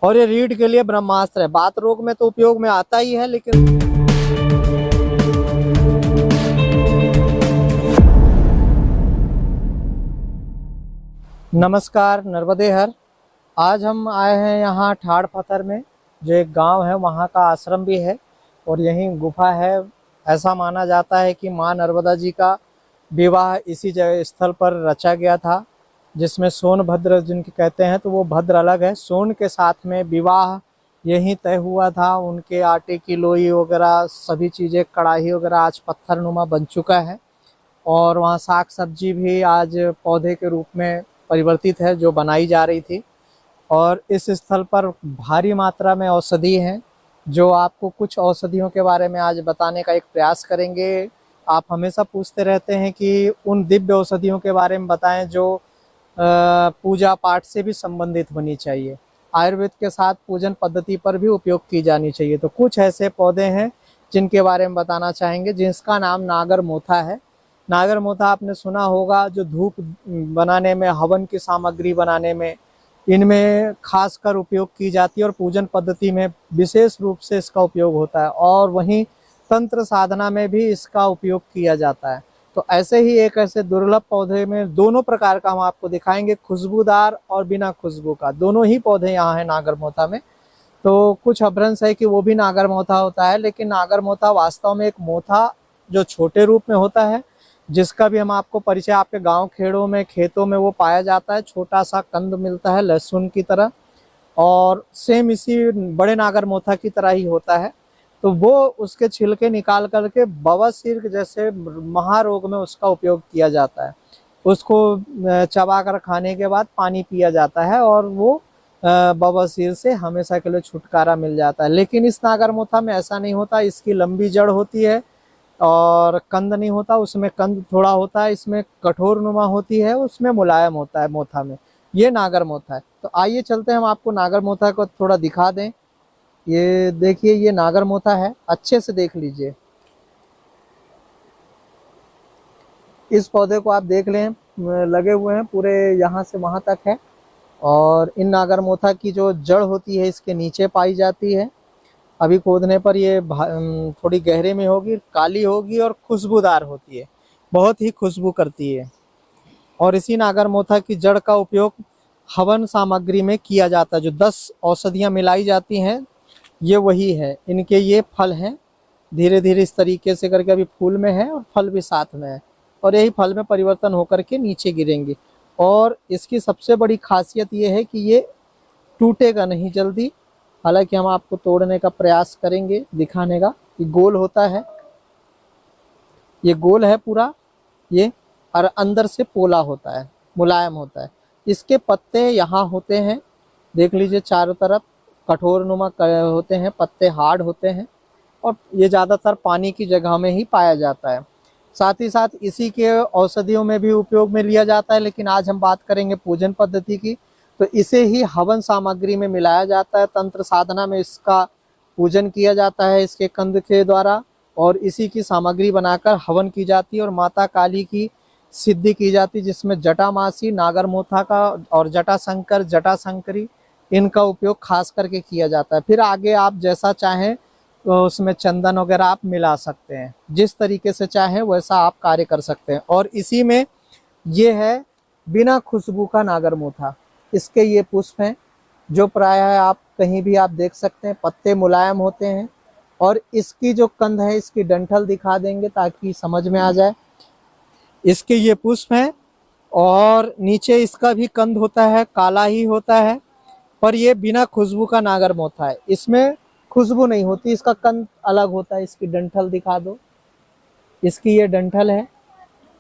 और ये रीढ़ के लिए ब्रह्मास्त्र है। बात रोग में तो उपयोग में आता ही है, लेकिन नमस्कार नर्मदे हर। आज हम आए हैं यहाँ ठाड़ पत्थर में, जो एक गांव है, वहाँ का आश्रम भी है और यहीं गुफा है। ऐसा माना जाता है कि माँ नर्मदा जी का विवाह इसी जगह स्थल पर रचा गया था, जिसमें सोनभद्र जिनके कहते हैं, तो वो भद्र अलग है। सोन के साथ में विवाह यहीं तय हुआ था। उनके आटे की लोई वगैरह सभी चीज़ें, कढ़ाई वगैरह आज पत्थरनुमा बन चुका है। और वहाँ साग सब्जी भी आज पौधे के रूप में परिवर्तित है, जो बनाई जा रही थी। और इस स्थल पर भारी मात्रा में औषधि हैं, जो आपको कुछ औषधियों के बारे में आज बताने का एक प्रयास करेंगे। आप हमेशा पूछते रहते हैं कि उन दिव्य औषधियों के बारे में बताएं जो पूजा पाठ से भी संबंधित होनी चाहिए, आयुर्वेद के साथ पूजन पद्धति पर भी उपयोग की जानी चाहिए। तो कुछ ऐसे पौधे हैं जिनके बारे में बताना चाहेंगे, जिसका नाम नागर मोथा है। नागर मोथा आपने सुना होगा, जो धूप बनाने में, हवन की सामग्री बनाने में इनमें खासकर उपयोग की जाती है और पूजन पद्धति में विशेष रूप से इसका उपयोग होता है। और वहीं तंत्र साधना में भी इसका उपयोग किया जाता है। तो ऐसे ही एक ऐसे दुर्लभ पौधे में दोनों प्रकार का हम आपको दिखाएंगे, खुशबूदार और बिना खुशबू का, दोनों ही पौधे यहाँ है नागर मोथा में। तो कुछ अभ्रंश है कि वो भी नागर मोथा होता है, लेकिन नागर मोथा वास्तव में एक मोथा जो छोटे रूप में होता है, जिसका भी हम आपको परिचय आपके गांव खेड़ों में, खेतों में वो पाया जाता है। छोटा सा कंद मिलता है लहसुन की तरह, और सेम इसी बड़े नागर मोथा की तरह ही होता है। तो वो उसके छिलके निकाल करके बवासीर जैसे महारोग में उसका उपयोग किया जाता है। उसको चबा कर खाने के बाद पानी पिया जाता है और वो बवासीर से हमेशा के लिए छुटकारा मिल जाता है। लेकिन इस नागर मोथा में ऐसा नहीं होता। इसकी लंबी जड़ होती है और कंद नहीं होता, उसमें कंद थोड़ा होता है, इसमें कठोर नुमा होती है, उसमें मुलायम होता है मोथा में। ये नागर मोथा है। तो आइए चलते हैं, हम आपको नागर मोथा को थोड़ा दिखा दें। ये देखिए, ये नागर मोथा है, अच्छे से देख लीजिए। इस पौधे को आप देख लें, लगे हुए हैं पूरे यहाँ से वहाँ तक है। और इन नागर मोथा की जो जड़ होती है इसके नीचे पाई जाती है। अभी खोदने पर ये थोड़ी गहरे में होगी, काली होगी और खुशबूदार होती है, बहुत ही खुशबू करती है। और इसी नागर मोथा की जड़ का उपयोग हवन सामग्री में किया जाता है। जो 10 औषधियाँ मिलाई जाती हैं, ये वही है। इनके ये फल हैं, धीरे धीरे इस तरीके से करके अभी फूल में है और फल भी साथ में है, और यही फल में परिवर्तन होकर के नीचे गिरेंगे। और इसकी सबसे बड़ी खासियत ये है कि ये टूटेगा नहीं जल्दी। हालांकि हम आपको तोड़ने का प्रयास करेंगे दिखाने का। ये गोल होता है, ये गोल है पूरा ये, और अंदर से पोला होता है, मुलायम होता है। इसके पत्ते यहाँ होते हैं, देख लीजिए चारों तरफ कठोर नुमा होते हैं, पत्ते हार्ड होते हैं, और ये ज़्यादातर पानी की जगह में ही पाया जाता है। साथ ही साथ इसी के औषधियों में भी उपयोग में लिया जाता है, लेकिन आज हम बात करेंगे पूजन पद्धति की। तो इसे ही हवन सामग्री में मिलाया जाता है, तंत्र साधना में इसका पूजन किया जाता है इसके कंद के द्वारा, और इसी की सामग्री बनाकर हवन की जाती है और माता काली की सिद्धि की जाती है, जिसमें जटामासी, नागर मोथा का और जटाशंकर, जटाशंकरी, इनका उपयोग खास करके किया जाता है। फिर आगे आप जैसा चाहें तो उसमें चंदन वगैरह आप मिला सकते हैं, जिस तरीके से चाहें वैसा आप कार्य कर सकते हैं। और इसी में ये है बिना खुशबू का नागर मोथा। इसके ये पुष्प हैं, जो प्रायः आप कहीं भी आप देख सकते हैं, पत्ते मुलायम होते हैं। और इसकी जो कंद है, इसकी डंठल दिखा देंगे ताकि समझ में आ जाए। इसके ये पुष्प हैं और नीचे इसका भी कंद होता है, काला ही होता है, पर ये बिना खुशबू का नागर मोथा है। इसमें खुशबू नहीं होती, इसका कंद अलग होता है। इसकी डंठल दिखा दो, इसकी ये डंठल है,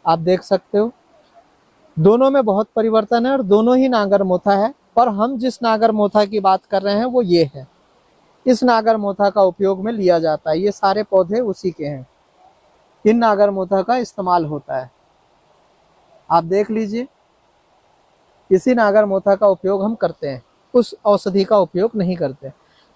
आप देख सकते हो। दोनों में बहुत परिवर्तन है और दोनों ही नागर मोथा है, पर हम जिस नागर मोथा की बात कर रहे हैं वो ये है। इस नागर मोथा का उपयोग में लिया जाता है, ये सारे पौधे उसी के हैं। इन नागर मोथा का इस्तेमाल होता है, आप देख लीजिए। इसी नागर मोथा का उपयोग हम करते हैं, उस औषधि का उपयोग नहीं करते।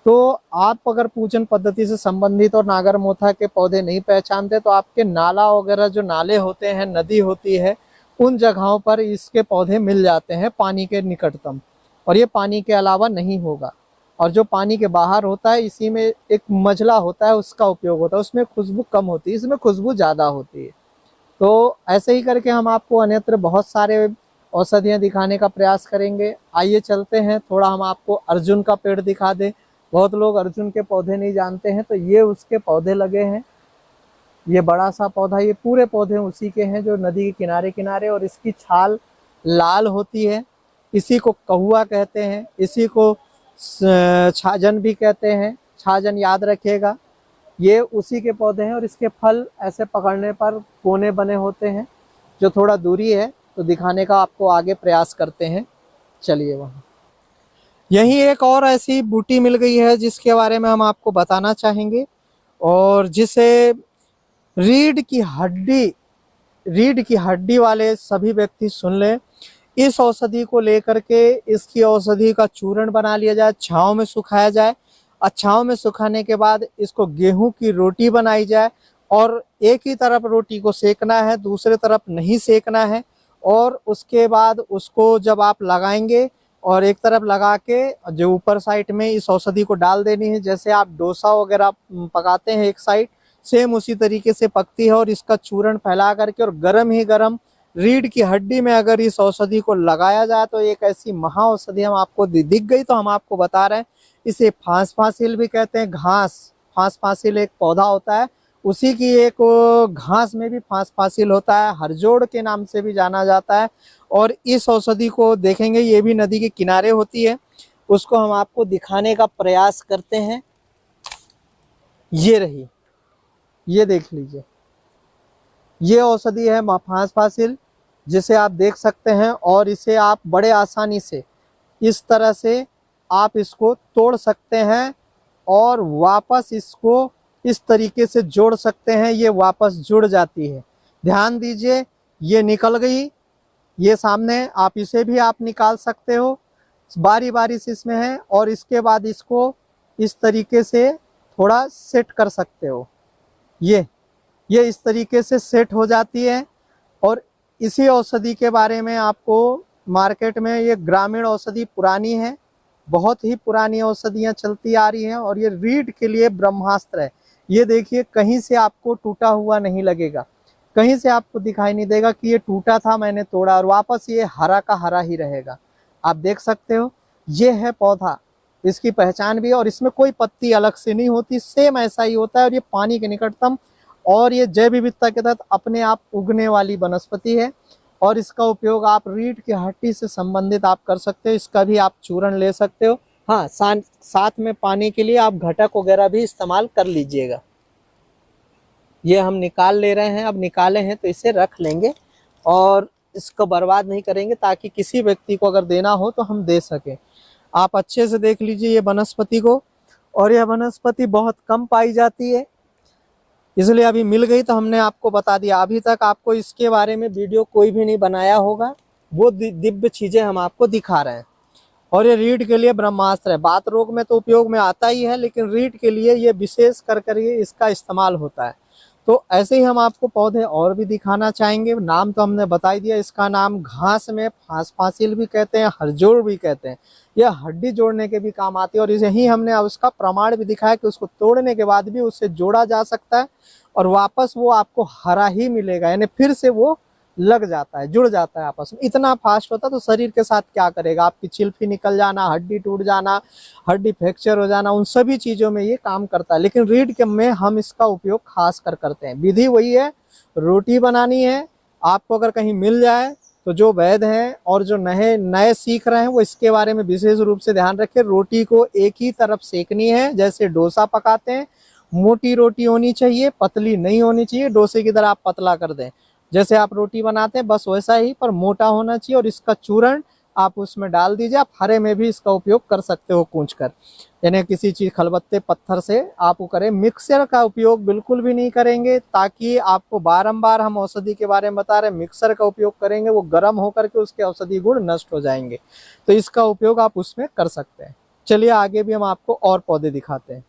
तो आप अगर पूजन पद्धति से संबंधित और नागर मोथा के पौधे नहीं पहचानते, तो आपके नाला वगैरह जो नाले होते हैं, नदी होती है, उन जगहों पर इसके पौधे मिल जाते हैं पानी के निकटतम, और ये पानी के अलावा नहीं होगा। और जो पानी के बाहर होता है इसी में एक मजला होता है, उसका उपयोग होता है, उसमें खुशबू कम होती है, इसमें खुशबू ज़्यादा होती है। तो ऐसे ही करके हम आपको अन्यत्र बहुत सारे औषधियाँ दिखाने का प्रयास करेंगे। आइए चलते हैं, थोड़ा हम आपको अर्जुन का पेड़ दिखा दें। बहुत लोग अर्जुन के पौधे नहीं जानते हैं, तो ये उसके पौधे लगे हैं। ये बड़ा सा पौधा, ये पूरे पौधे उसी के हैं जो नदी के किनारे किनारे, और इसकी छाल लाल होती है। इसी को कहुआ कहते हैं, इसी को छाजन भी कहते हैं। छाजन याद रखिएगा, ये उसी के पौधे हैं। और इसके फल ऐसे पकड़ने पर कोने बने होते हैं। जो थोड़ा दूरी है तो दिखाने का आपको आगे प्रयास करते हैं, चलिए वहाँ। यही एक और ऐसी बूटी मिल गई है जिसके बारे में हम आपको बताना चाहेंगे, और जिसे रीढ़ की हड्डी वाले सभी व्यक्ति सुन लें। इस औषधि को लेकर के इसकी औषधि का चूर्ण बना लिया जाए, छांव में सुखाया जाए, और छांव में सुखाने के बाद इसको गेहूं की रोटी बनाई जाए, और एक ही तरफ रोटी को सेकना है, दूसरे तरफ नहीं सेकना है। और उसके बाद उसको जब आप लगाएंगे और एक तरफ लगा के जो ऊपर साइड में इस औषधि को डाल देनी है, जैसे आप डोसा वगैरह पकाते हैं एक साइड, सेम उसी तरीके से पकती है। और इसका चूर्ण फैला करके और गरम ही गरम रीढ़ की हड्डी में अगर इस औषधि को लगाया जाए तो एक ऐसी महा औषधि हम आपको दिख गई। तो हम आपको बता रहे हैं, इसे फांस फांसिल भी कहते हैं। घास फांस फांसिल एक पौधा होता है, उसी की एक घास में भी फांस फांसिल होता है, हरजोड़ के नाम से भी जाना जाता है। और इस औषधि को देखेंगे, ये भी नदी के किनारे होती है। उसको हम आपको दिखाने का प्रयास करते हैं। ये रही, ये देख लीजिए, ये औषधि है फांस फांसिल, जिसे आप देख सकते हैं। और इसे आप बड़े आसानी से इस तरह से आप इसको तोड़ सकते हैं और वापस इसको इस तरीके से जोड़ सकते हैं, ये वापस जुड़ जाती है। ध्यान दीजिए, ये निकल गई, ये सामने, आप इसे भी आप निकाल सकते हो, बारी बारी से इसमें है। और इसके बाद इसको इस तरीके से थोड़ा सेट कर सकते हो, ये इस तरीके से सेट हो जाती है। और इसी औषधि के बारे में आपको मार्केट में, ये ग्रामीण औषधि पुरानी है, बहुत ही पुरानी औषधियाँ चलती आ रही हैं, और ये रीढ़ के लिए ब्रह्मास्त्र है। ये देखिए, कहीं से आपको टूटा हुआ नहीं लगेगा, कहीं से आपको दिखाई नहीं देगा कि ये टूटा था, मैंने तोड़ा, और वापस ये हरा का हरा ही रहेगा। आप देख सकते हो, ये है पौधा, इसकी पहचान भी है। और इसमें कोई पत्ती अलग से नहीं होती, सेम ऐसा ही होता है। और ये पानी के निकटतम और ये जैव विविधता के तहत अपने आप उगने वाली वनस्पति है। और इसका उपयोग आप रीढ़ की हड्डी से संबंधित आप कर सकते हो, इसका भी आप चूर्ण ले सकते हो। हाँ, साथ में पानी के लिए आप घटक वगैरह भी इस्तेमाल कर लीजिएगा। ये हम निकाल ले रहे हैं, अब निकाले हैं तो इसे रख लेंगे और इसको बर्बाद नहीं करेंगे, ताकि किसी व्यक्ति को अगर देना हो तो हम दे सकें। आप अच्छे से देख लीजिए ये वनस्पति को, और यह वनस्पति बहुत कम पाई जाती है, इसलिए अभी मिल गई तो हमने आपको बता दिया। अभी तक आपको इसके बारे में वीडियो कोई भी नहीं बनाया होगा, वो दिव्य चीजें हम आपको दिखा रहे हैं। और ये रीढ़ के लिए ब्रह्मास्त्र है। बात रोग में तो उपयोग में आता ही है, लेकिन रीढ़ के लिए ये विशेष कर इसका इस्तेमाल होता है। तो ऐसे ही हम आपको पौधे और भी दिखाना चाहेंगे। नाम तो हमने बता ही दिया, इसका नाम घास में फांस फांसिल भी कहते हैं, हरजोड़ भी कहते हैं। यह हड्डी जोड़ने के भी काम आती है, और यही हमने उसका प्रमाण भी दिखाया कि उसको तोड़ने के बाद भी उससे जोड़ा जा सकता है, और वापस वो आपको हरा ही मिलेगा, यानी फिर से वो लग जाता है, जुड़ जाता है आपस में। इतना फास्ट होता है, तो शरीर के साथ क्या करेगा, आपकी चिल्फी निकल जाना, हड्डी टूट जाना, हड्डी फ्रैक्चर हो जाना, उन सभी चीजों में ये काम करता है। लेकिन रीढ़ के में हम इसका उपयोग खास कर करते हैं। विधि वही है, रोटी बनानी है। आपको अगर कहीं मिल जाए तो जो वैद्य हैं और जो नए सीख रहे हैं, वो इसके बारे में विशेष रूप से ध्यान रखें। रोटी को एक ही तरफ सेकनी है, जैसे डोसा पकाते हैं। मोटी रोटी होनी चाहिए, पतली नहीं होनी चाहिए। डोसे की तरह आप पतला कर दें, जैसे आप रोटी बनाते हैं बस वैसा ही, पर मोटा होना चाहिए। और इसका चूर्ण आप उसमें डाल दीजिए। आप हरे में भी इसका उपयोग कर सकते हो कूच कर, यानी किसी चीज खलबत्ते पत्थर से आप वो करें। मिक्सर का उपयोग बिल्कुल भी नहीं करेंगे, ताकि आपको बारंबार हम औषधि के बारे में बता रहे हैं, मिक्सर का उपयोग करेंगे वो गर्म होकर के उसके औषधि गुण नष्ट हो जाएंगे। तो इसका उपयोग आप उसमें कर सकते हैं। चलिए आगे भी हम आपको और पौधे दिखाते हैं।